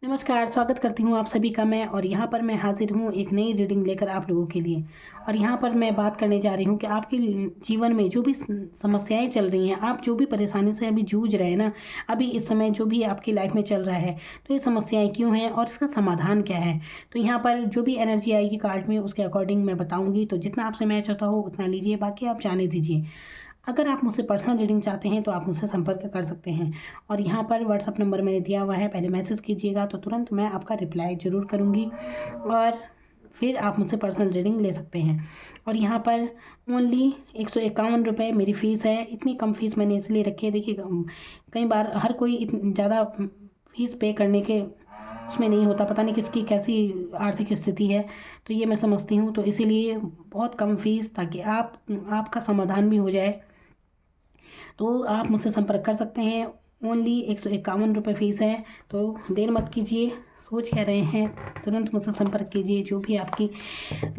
नमस्कार, स्वागत करती हूँ आप सभी का मैं। और यहाँ पर मैं हाज़िर हूँ एक नई रीडिंग लेकर आप लोगों के लिए। और यहाँ पर मैं बात करने जा रही हूँ कि आपके जीवन में जो भी समस्याएं चल रही हैं, आप जो भी परेशानी से अभी जूझ रहे हैं ना, अभी इस समय जो भी आपकी लाइफ में चल रहा है, तो ये समस्याएं क्यों हैं और इसका समाधान क्या है। तो यहाँ पर जो भी एनर्जी आएगी कार्ड में, उसके अकॉर्डिंग मैं बताऊँगी। तो जितना आपसे मैच होता हो उतना लीजिए, बाकी आप जाने दीजिए। अगर आप मुझसे पर्सनल रीडिंग चाहते हैं तो आप मुझसे संपर्क कर सकते हैं। और यहाँ पर व्हाट्सअप नंबर मैंने दिया हुआ है, पहले मैसेज कीजिएगा तो तुरंत मैं आपका रिप्लाई ज़रूर करूँगी। और फिर आप मुझसे पर्सनल रीडिंग ले सकते हैं। और यहाँ पर ओनली 151 रुपये मेरी फ़ीस है। इतनी कम फीस मैंने इसलिए रखी है, देखिए कई बार हर कोई इतनी ज़्यादा फीस पे करने के उसमें नहीं होता, पता नहीं किसकी कैसी आर्थिक स्थिति है। तो ये मैं समझती हूँ, तो इसीलिए बहुत कम फीस, ताकि आपका समाधान भी हो जाए। तो आप मुझसे संपर्क कर सकते हैं। ओनली 151 रुपये फ़ीस है। तो देर मत कीजिए, सोच क्या रहे हैं, तुरंत मुझसे संपर्क कीजिए। जो भी आपकी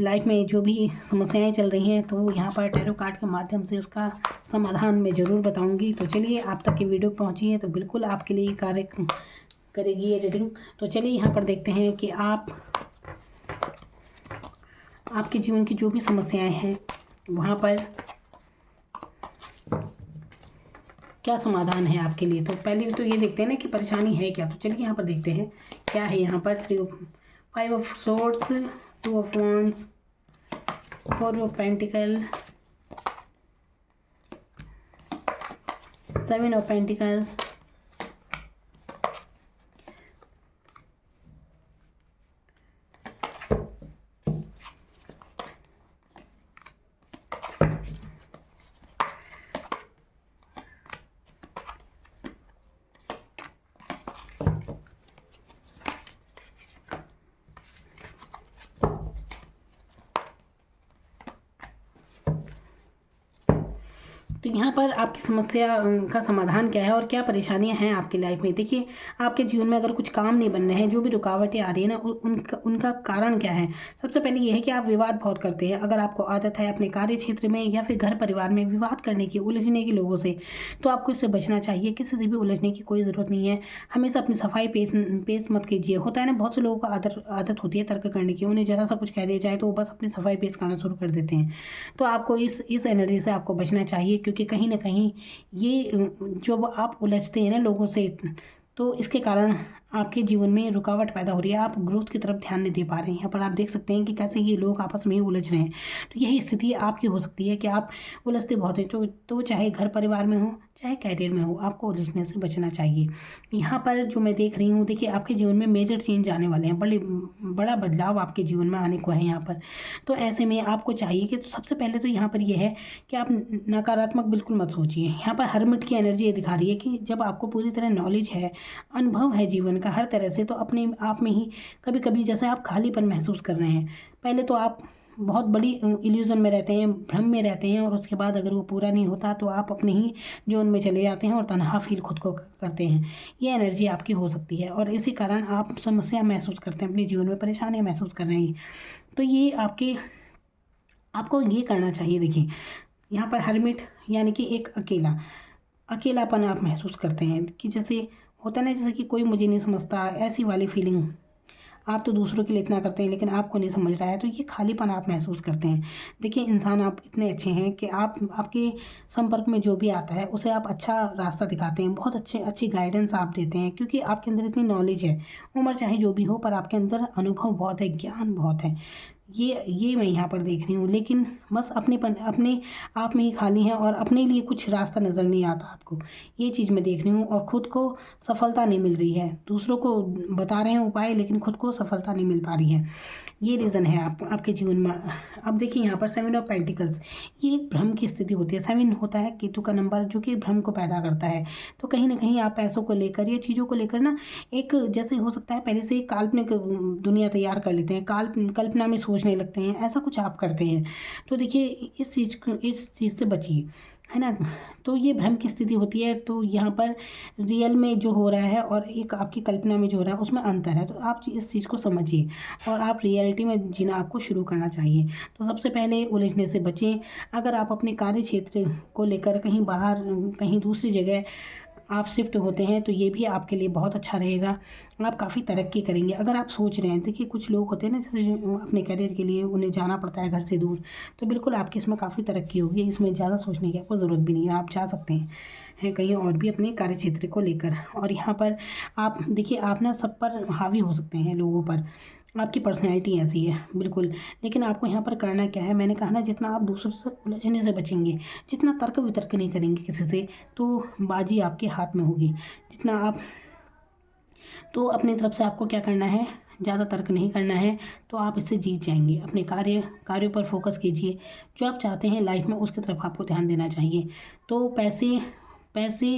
लाइफ में जो भी समस्याएं चल रही हैं, तो यहाँ पर टैरो कार्ड के माध्यम से उसका समाधान मैं ज़रूर बताऊंगी। तो चलिए, आप तक ये वीडियो पहुँची है तो बिल्कुल आपके लिए कार्य करेगी ये रीडिंग। तो चलिए यहाँ पर देखते हैं कि आपके जीवन की जो भी समस्याएं हैं वहाँ पर क्या समाधान है आपके लिए। तो पहले तो ये देखते हैं ना कि परेशानी है क्या। तो चलिए यहाँ पर देखते हैं क्या है। यहाँ पर 5 of swords, 2 of wands, 4 of pentacle, 7 of pentacles, तो यहाँ पर आपकी समस्या का समाधान क्या है और क्या परेशानियाँ हैं आपकी लाइफ में। देखिए, आपके जीवन में अगर कुछ काम नहीं बन रहे हैं, जो भी रुकावटें आ रही है ना, उनका कारण क्या है। सबसे पहले ये है कि आप विवाद बहुत करते हैं। अगर आपको आदत है अपने कार्य क्षेत्र में या फिर घर परिवार में विवाद करने की, उलझने की लोगों से, तो आपको इससे बचना चाहिए। किसी से भी उलझने की कोई ज़रूरत नहीं है। हमेशा अपनी सफाई पेश मत कीजिए। होता है ना, बहुत से लोगों को आदत होती है तर्क करने की। उन्हें ज़रा सा कुछ कह दिया जाए तो वो बस अपनी सफाई पेश करना शुरू कर देते हैं। तो आपको इस एनर्जी से आपको बचना चाहिए, क्योंकि कहीं ना कहीं ये जो आप उलझते हैं ना लोगों से, तो इसके कारण आपके जीवन में रुकावट पैदा हो रही है। आप ग्रोथ की तरफ ध्यान नहीं दे पा रहे हैं। यहाँ पर आप देख सकते हैं कि कैसे ये लोग आपस में ही उलझ रहे हैं। तो यही स्थिति आपकी हो सकती है कि आप उलझते बहुत हैं। तो चाहे घर परिवार में हो, चाहे कैरियर में हो, आपको उलझने से बचना चाहिए। यहाँ पर जो मैं देख रही हूँ, देखिए आपके जीवन में मेजर चेंज आने वाले हैं। बड़ा बदलाव आपके जीवन में आने को है यहाँ पर। तो ऐसे में आपको चाहिए कि सबसे पहले तो यहाँ पर यह है कि आप नकारात्मक बिल्कुल मत सोचिए। यहाँ पर हरमिट की एनर्जी ये दिखा रही है कि जब आपको पूरी तरह नॉलेज है, अनुभव है जीवन का हर तरह से, तो अपने आप में ही कभी कभी जैसे आप खालीपन महसूस कर रहे हैं। पहले तो आप बहुत बड़ी इल्यूज़न में रहते हैं, भ्रम में रहते हैं, और उसके बाद अगर वो पूरा नहीं होता तो आप अपने ही जोन में चले जाते हैं और तनहा फील खुद को करते हैं। ये एनर्जी आपकी हो सकती है और इसी कारण आप समस्या महसूस करते हैं, अपने जीवन में परेशानियाँ महसूस कर रहे हैं। तो ये आपको ये करना चाहिए। देखिए, यहाँ पर हरमिट यानी कि एक अकेलापन आप महसूस करते हैं कि जैसे होता है ना, जैसे कि कोई मुझे नहीं समझता, ऐसी वाली फीलिंग। आप तो दूसरों के लिए इतना करते हैं लेकिन आपको नहीं समझ रहा है, तो ये खालीपन आप महसूस करते हैं। देखिए, इंसान आप इतने अच्छे हैं कि आपके संपर्क में जो भी आता है उसे आप अच्छा रास्ता दिखाते हैं, बहुत अच्छी गाइडेंस आप देते हैं, क्योंकि आपके अंदर इतनी नॉलेज है। उम्र चाहे जो भी हो, पर आपके अंदर अनुभव बहुत है, ज्ञान बहुत है। ये मैं यहाँ पर देख रही हूँ। लेकिन बस अपने आप में ही खाली हैं और अपने लिए कुछ रास्ता नज़र नहीं आता आपको। ये चीज़ मैं देख रही हूँ और ख़ुद को सफलता नहीं मिल रही है। दूसरों को बता रहे हैं उपाय, लेकिन खुद को सफलता नहीं मिल पा रही है। ये रीज़न है आपके जीवन में। अब देखिए, यहाँ पर 7 ऑफ पेंटिकल्स, ये एक भ्रम की स्थिति होती है। 7 होता है केतु का नंबर, जो कि भ्रम को पैदा करता है। तो कहीं ना कहीं आप पैसों को लेकर या चीज़ों को लेकर ना, एक जैसे हो सकता है पहले से एक काल्पनिक दुनिया तैयार कर लेते हैं, कल्पना में सोचने लगते हैं, ऐसा कुछ आप करते हैं। तो देखिए, इस चीज़ से बचिए, है ना। तो ये भ्रम की स्थिति होती है। तो यहाँ पर रियल में जो हो रहा है और एक आपकी कल्पना में जो हो रहा है, उसमें अंतर है। तो आप इस चीज़ को समझिए और आप रियलिटी में जीना आपको शुरू करना चाहिए। तो सबसे पहले उलझने से बचें। अगर आप अपने कार्य क्षेत्र को लेकर कहीं बाहर, कहीं दूसरी जगह आप शिफ्ट होते हैं तो ये भी आपके लिए बहुत अच्छा रहेगा। आप काफ़ी तरक्की करेंगे। अगर आप सोच रहे हैं, देखिए कुछ लोग होते हैं ना, जैसे जो अपने करियर के लिए उन्हें जाना पड़ता है घर से दूर, तो बिल्कुल आपकी इसमें काफ़ी तरक्की होगी। इसमें ज़्यादा सोचने की आपको ज़रूरत भी नहीं है, आप जा सकते हैं कहीं और भी अपने कार्य क्षेत्र को लेकर। और यहाँ पर आप देखिए, आप ना सब पर हावी हो सकते हैं, लोगों पर। आपकी पर्सनैलिटी ऐसी है बिल्कुल। लेकिन आपको यहाँ पर करना क्या है, मैंने कहा ना, जितना आप दूसरों से उलझने से बचेंगे, जितना तर्क वितर्क नहीं करेंगे किसी से, तो बाजी आपके हाथ में होगी। जितना आप, तो अपनी तरफ से आपको क्या करना है, ज़्यादा तर्क नहीं करना है, तो आप इससे जीत जाएंगे। अपने कार्यों पर फोकस कीजिए। जो आप चाहते हैं लाइफ में, उसकी तरफ आपको ध्यान देना चाहिए। तो पैसे पैसे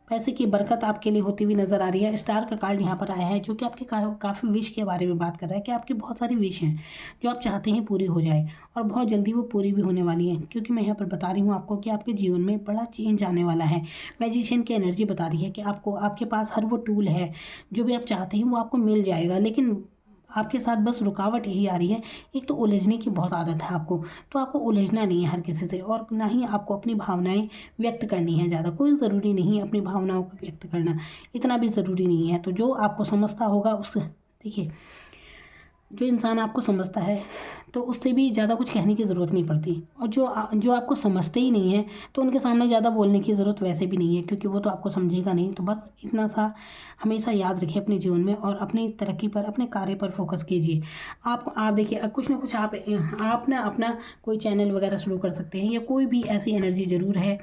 पैसे की बरकत आपके लिए होती हुई नज़र आ रही है। स्टार का कार्ड यहाँ पर आया है, जो कि आपके काफ़ी विश के बारे में बात कर रहा है कि आपकी बहुत सारी विश हैं जो आप चाहते हैं पूरी हो जाए, और बहुत जल्दी वो पूरी भी होने वाली है। क्योंकि मैं यहाँ पर बता रही हूँ आपको कि आपके जीवन में बड़ा चेंज आने वाला है। मैजिशियन की एनर्जी बता रही है कि आपको, आपके पास हर वो टूल है, जो भी आप चाहते हैं वो आपको मिल जाएगा। लेकिन आपके साथ बस रुकावट यही आ रही है, एक तो उलझने की बहुत आदत है आपको, तो आपको उलझना नहीं है हर किसी से, और ना ही आपको अपनी भावनाएं व्यक्त करनी है ज़्यादा। कोई ज़रूरी नहीं है अपनी भावनाओं को व्यक्त करना, इतना भी ज़रूरी नहीं है। तो जो आपको समझता होगा उस, देखिए जो इंसान आपको समझता है तो उससे भी ज़्यादा कुछ कहने की ज़रूरत नहीं पड़ती, और जो आपको समझते ही नहीं है तो उनके सामने ज़्यादा बोलने की ज़रूरत वैसे भी नहीं है, क्योंकि वो तो आपको समझेगा नहीं। तो बस इतना सा हमेशा याद रखिए अपने जीवन में, और अपनी तरक्की पर, अपने कार्य पर फोकस कीजिए। आप देखिए, कुछ ना कुछ आप ना अपना कोई चैनल वगैरह शुरू कर सकते हैं, या कोई भी ऐसी एनर्जी ज़रूर है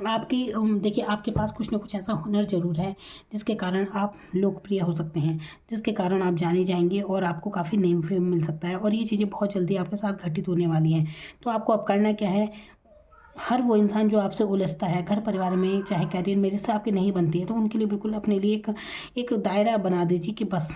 आपकी। देखिए आपके पास कुछ ना कुछ ऐसा हुनर ज़रूर है जिसके कारण आप लोकप्रिय हो सकते हैं, जिसके कारण आप जाने जाएंगे और आपको काफ़ी नेम फेम मिल सकता है, और ये चीज़ें बहुत जल्दी आपके साथ घटित होने वाली हैं। तो आपको अब करना क्या है, हर वो इंसान जो आपसे उलझता है घर परिवार में, चाहे करियर में, जिससे आपकी नहीं बनती है, तो उनके लिए बिल्कुल अपने लिए एक दायरा बना दीजिए कि बस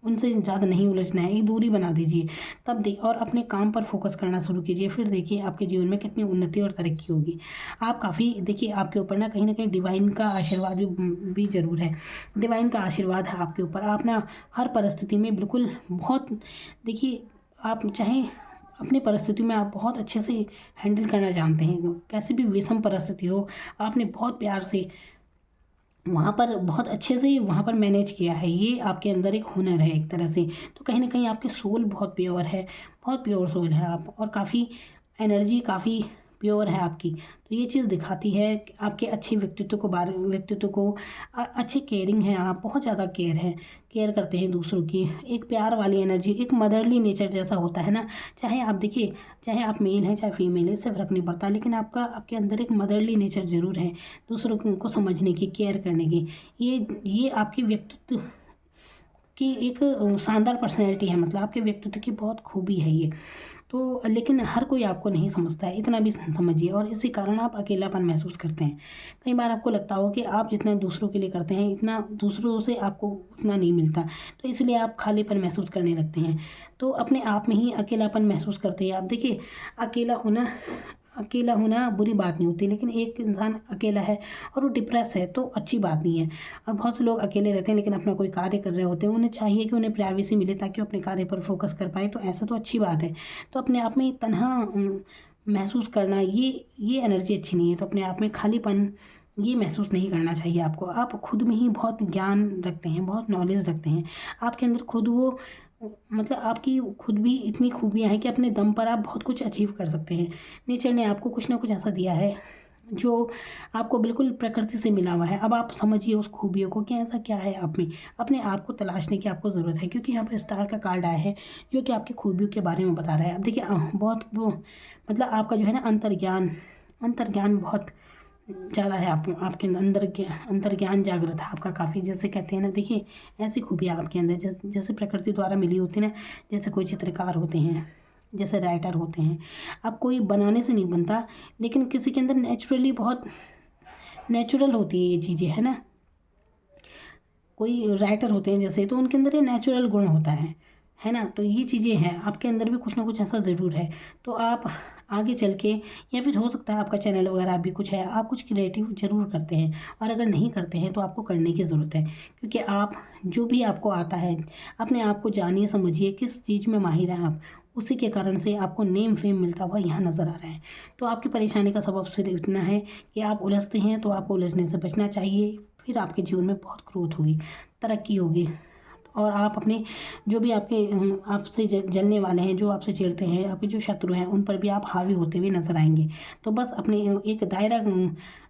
उनसे ज़्यादा नहीं उलझना है, एक दूरी बना दीजिए। और अपने काम पर फोकस करना शुरू कीजिए। फिर देखिए आपके जीवन में कितनी उन्नति और तरक्की होगी। आप काफ़ी, देखिए आपके ऊपर ना कहीं डिवाइन का आशीर्वाद भी ज़रूर है। डिवाइन का आशीर्वाद है आपके ऊपर। आप ना हर परिस्थिति में बिल्कुल बहुत, देखिए आप चाहे अपनी परिस्थिति में आप बहुत अच्छे से हैंडल करना जानते हैं। कैसी भी विषम परिस्थिति हो, आपने बहुत प्यार से वहाँ पर, बहुत अच्छे से वहाँ पर मैनेज किया है। ये आपके अंदर एक हुनर है एक तरह से। तो कहीं ना कहीं आपकी सोल बहुत प्योर है, बहुत प्योर सोल है आप, और काफ़ी एनर्जी काफ़ी प्योर है आपकी। तो ये चीज़ दिखाती है कि आपके अच्छे व्यक्तित्व को अच्छी केयरिंग है आप, बहुत ज़्यादा केयर करते हैं दूसरों की। एक प्यार वाली एनर्जी, एक मदरली नेचर जैसा होता है ना। चाहे आप देखिए, चाहे आप मेल हैं चाहे फीमेल है, इससे फ़र्क नहीं पड़ता, लेकिन आपके अंदर एक मदरली नेचर ज़रूर है, दूसरों को समझने की, केयर करने की। ये आपके व्यक्तित्व की एक शानदार पर्सनैलिटी है, मतलब आपके व्यक्तित्व की बहुत खूबी है ये। तो लेकिन हर कोई आपको नहीं समझता है, इतना भी समझिए, और इसी कारण आप अकेलापन महसूस करते हैं। कई बार आपको लगता हो कि आप जितना दूसरों के लिए करते हैं, इतना दूसरों से आपको उतना नहीं मिलता, तो इसलिए आप खालीपन महसूस करने लगते हैं। तो अपने आप में ही अकेलापन महसूस करते हैं आप। देखिए अकेला होना बुरी बात नहीं होती, लेकिन एक इंसान अकेला है और वो डिप्रेस है तो अच्छी बात नहीं है। और बहुत से लोग अकेले रहते हैं लेकिन अपना कोई कार्य कर रहे होते हैं, उन्हें चाहिए कि उन्हें प्राइवेसी मिले ताकि वो अपने कार्य पर फोकस कर पाए, तो ऐसा तो अच्छी बात है। तो अपने आप में तन्हा महसूस करना, ये एनर्जी अच्छी नहीं है। तो अपने आप में खालीपन ये महसूस नहीं करना चाहिए आपको। आप खुद में ही बहुत ज्ञान रखते हैं, बहुत नॉलेज रखते हैं, आपके अंदर खुद वो, मतलब आपकी खुद भी इतनी खूबियाँ हैं कि अपने दम पर आप बहुत कुछ अचीव कर सकते हैं। नेचर ने आपको कुछ ना कुछ ऐसा दिया है जो आपको बिल्कुल प्रकृति से मिला हुआ है। अब आप समझिए उस खूबियों को कि ऐसा क्या है आप में, अपने आप को तलाशने की आपको ज़रूरत है। क्योंकि यहाँ पर स्टार का कार्ड आया है जो कि आपकी खूबियों के बारे में बता रहा है। अब देखिए बहुत वो, मतलब आपका जो है ना अंतर्ज्ञान बहुत ज़्यादा है। आपके अंदर ज्ञान जागृत है आपका काफ़ी, जैसे कहते हैं ना। देखिए ऐसी खूबियाँ आपके अंदर जैसे प्रकृति द्वारा मिली होती है ना। जैसे कोई चित्रकार होते हैं, जैसे राइटर होते हैं। अब कोई बनाने से नहीं बनता, लेकिन किसी के अंदर नेचुरली बहुत नेचुरल होती है ये चीज़ें, है ना। कोई राइटर होते हैं जैसे, तो उनके अंदर ये नेचुरल गुण होता है ना। तो ये चीज़ें हैं आपके अंदर भी, कुछ ना कुछ ऐसा ज़रूर है। तो आप आगे चल के, या फिर हो सकता है आपका चैनल वगैरह भी कुछ है, आप कुछ क्रिएटिव ज़रूर करते हैं, और अगर नहीं करते हैं तो आपको करने की ज़रूरत है। क्योंकि आप जो भी आपको आता है, अपने आप को जानिए, समझिए किस चीज़ में माहिर हैं आप, उसी के कारण से आपको नेम फेम मिलता हुआ यहाँ नज़र आ रहा है। तो आपकी परेशानी का सबब सिर्फ इतना है कि आप उलझते हैं, तो आपको उलझने से बचना चाहिए। फिर आपके जीवन में बहुत ग्रोथ होगी, तरक्की होगी, और आप अपने जो भी आपके आपसे जलने वाले हैं, जो आपसे चिढ़ते हैं, आपके जो शत्रु हैं, उन पर भी आप हावी होते हुए नजर आएंगे। तो बस अपने एक दायरा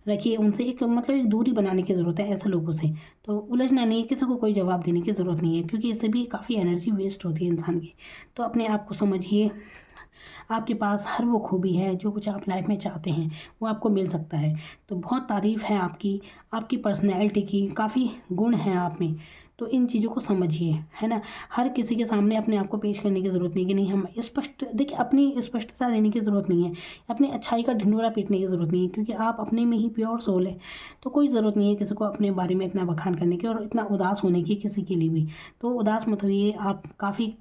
रखिए, उनसे एक मतलब एक दूरी बनाने की ज़रूरत है ऐसे लोगों से। तो उलझना नहीं है, किसी को कोई जवाब देने की ज़रूरत नहीं है, क्योंकि इससे भी काफ़ी एनर्जी वेस्ट होती है इंसान की। तो अपने आप को समझिए, आपके पास हर वो खूबी है जो कुछ आप लाइफ में चाहते हैं वो आपको मिल सकता है। तो बहुत तारीफ़ है आपकी, आपकी पर्सनैलिटी की, काफ़ी गुण हैं आप में। तो इन चीज़ों को समझिए, है ना। हर किसी के सामने अपने आप को पेश करने की ज़रूरत नहीं कि नहीं हम स्पष्ट, देखिए अपनी स्पष्टता देने की ज़रूरत नहीं है, अपनी अच्छाई का ढिंढोरा पीटने की ज़रूरत नहीं है, क्योंकि आप अपने में ही प्योर सोल है। तो कोई ज़रूरत नहीं है किसी को अपने बारे में इतना बखान करने की और इतना उदास होने की किसी के लिए भी। तो उदास मत होइए, आप काफ़ी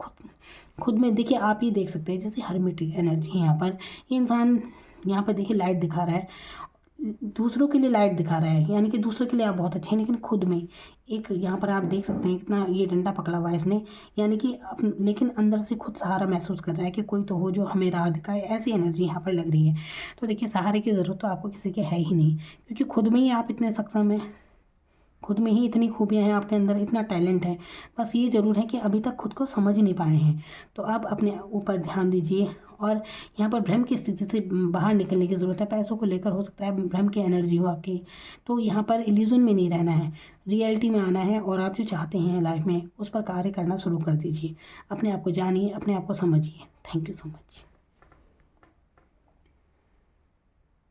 खुद में देखिए, आप ही देख सकते हैं जैसे हर्मिटिक एनर्जी है यहाँ पर। ये इंसान यहाँ पर देखिए लाइट दिखा रहा है, दूसरों के लिए लाइट दिखा रहा है, यानी कि दूसरों के लिए आप बहुत अच्छे हैं, लेकिन खुद में एक यहाँ पर आप देख सकते हैं कितना ये डंडा पकड़ा हुआ है इसने, यानी कि लेकिन अंदर से खुद सहारा महसूस कर रहा है कि कोई तो हो जो हमें राह दिखाए, ऐसी एनर्जी यहाँ पर लग रही है। तो देखिए सहारे की ज़रूरत तो आपको किसी की है ही नहीं, क्योंकि खुद में ही आप इतने सक्षम हैं, खुद में ही इतनी खूबियाँ हैं आपके अंदर, इतना टैलेंट है। बस ये ज़रूर है कि अभी तक खुद को समझ नहीं पाए हैं। तो आप अपने ऊपर ध्यान दीजिए, और यहाँ पर भ्रम की स्थिति से बाहर निकलने की ज़रूरत है। पैसों को लेकर हो सकता है भ्रम की एनर्जी हो आपकी, तो यहाँ पर इल्यूज़न में नहीं रहना है, रियलिटी में आना है, और आप जो चाहते हैं लाइफ में उस पर कार्य करना शुरू कर दीजिए। अपने आप को जानिए, अपने आप को समझिए। Thank you so much.